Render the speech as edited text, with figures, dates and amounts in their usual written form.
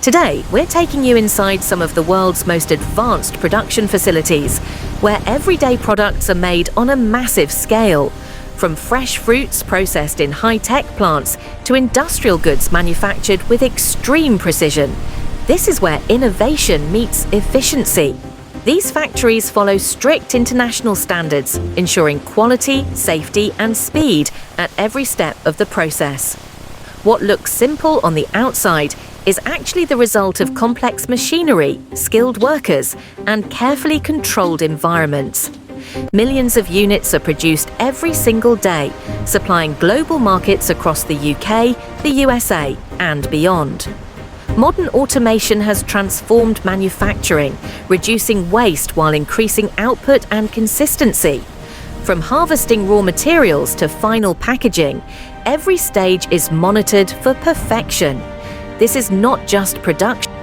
Today, we're taking you inside some of the world's most advanced production facilities, where everyday products are made on a massive scale. From fresh fruits processed in high-tech plants to industrial goods manufactured with extreme precision. This is where innovation meets efficiency. These factories follow strict international standards, ensuring quality, safety, and speed at every step of the process. What looks simple on the outside is actually the result of complex machinery, skilled workers, and carefully controlled environments. Millions of units are produced every single day, supplying global markets across the UK, the USA, and beyond. Modern automation has transformed manufacturing, reducing waste while increasing output and consistency. From harvesting raw materials to final packaging, every stage is monitored for perfection. This is not just production.